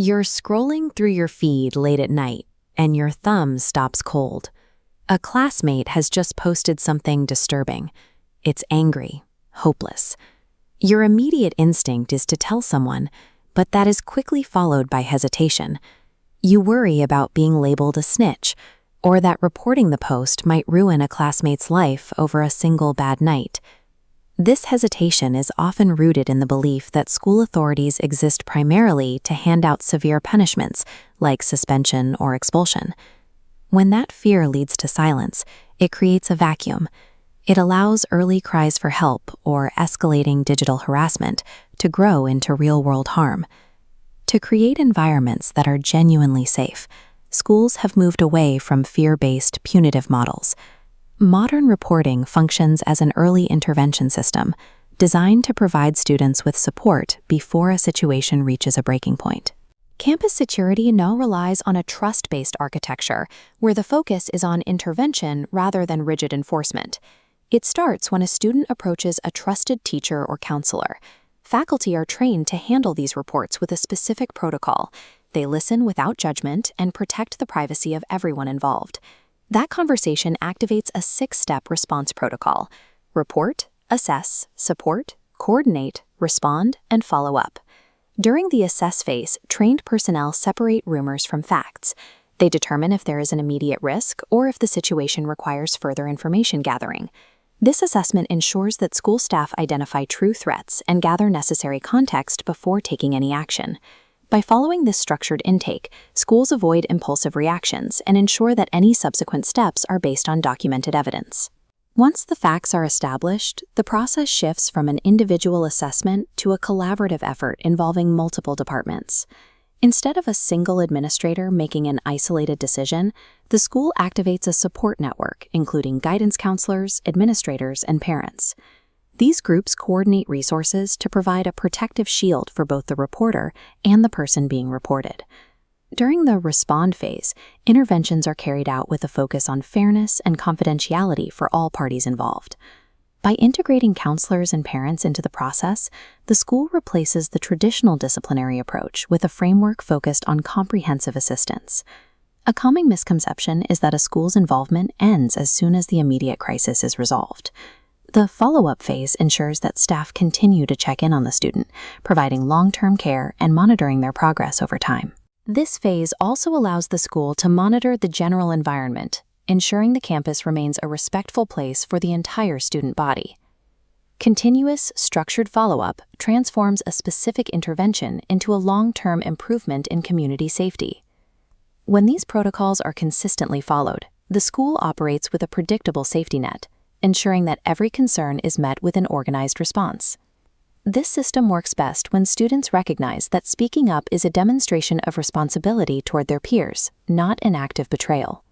You're scrolling through your feed late at night, and your thumb stops cold. A classmate has just posted something disturbing. It's angry, hopeless. Your immediate instinct is to tell someone, but that is quickly followed by hesitation. You worry about being labeled a snitch, or that reporting the post might ruin a classmate's life over a single bad night. This hesitation is often rooted in the belief that school authorities exist primarily to hand out severe punishments, like suspension or expulsion. When that fear leads to silence, it creates a vacuum. It allows early cries for help or escalating digital harassment to grow into real-world harm. To create environments that are genuinely safe, schools have moved away from fear-based punitive models. Modern reporting functions as an early intervention system, designed to provide students with support before a situation reaches a breaking point. Campus security now relies on a trust-based architecture, where the focus is on intervention rather than rigid enforcement. It starts when a student approaches a trusted teacher or counselor. Faculty are trained to handle these reports with a specific protocol. They listen without judgment and protect the privacy of everyone involved. That conversation activates a 6-step response protocol: report, assess, support, coordinate, respond, and follow up. During the assess phase, trained personnel separate rumors from facts. They determine if there is an immediate risk or if the situation requires further information gathering. This assessment ensures that school staff identify true threats and gather necessary context before taking any action. By following this structured intake, schools avoid impulsive reactions and ensure that any subsequent steps are based on documented evidence. Once the facts are established, the process shifts from an individual assessment to a collaborative effort involving multiple departments. Instead of a single administrator making an isolated decision, the school activates a support network, including guidance counselors, administrators, and parents. These groups coordinate resources to provide a protective shield for both the reporter and the person being reported. During the respond phase, interventions are carried out with a focus on fairness and confidentiality for all parties involved. By integrating counselors and parents into the process, the school replaces the traditional disciplinary approach with a framework focused on comprehensive assistance. A common misconception is that a school's involvement ends as soon as the immediate crisis is resolved. The follow-up phase ensures that staff continue to check in on the student, providing long-term care and monitoring their progress over time. This phase also allows the school to monitor the general environment, ensuring the campus remains a respectful place for the entire student body. Continuous, structured follow-up transforms a specific intervention into a long-term improvement in community safety. When these protocols are consistently followed, the school operates with a predictable safety net, ensuring that every concern is met with an organized response. This system works best when students recognize that speaking up is a demonstration of responsibility toward their peers, not an act of betrayal.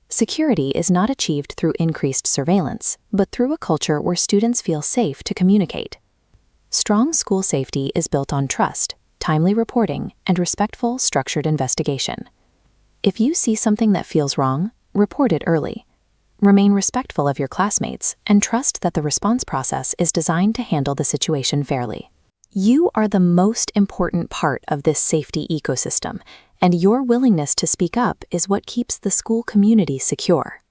Security is not achieved through increased surveillance, but through a culture where students feel safe to communicate. Strong school safety is built on trust, timely reporting, and respectful, structured investigation. If you see something that feels wrong, report it early. Remain respectful of your classmates and trust that the response process is designed to handle the situation fairly. You are the most important part of this safety ecosystem, and your willingness to speak up is what keeps the school community secure.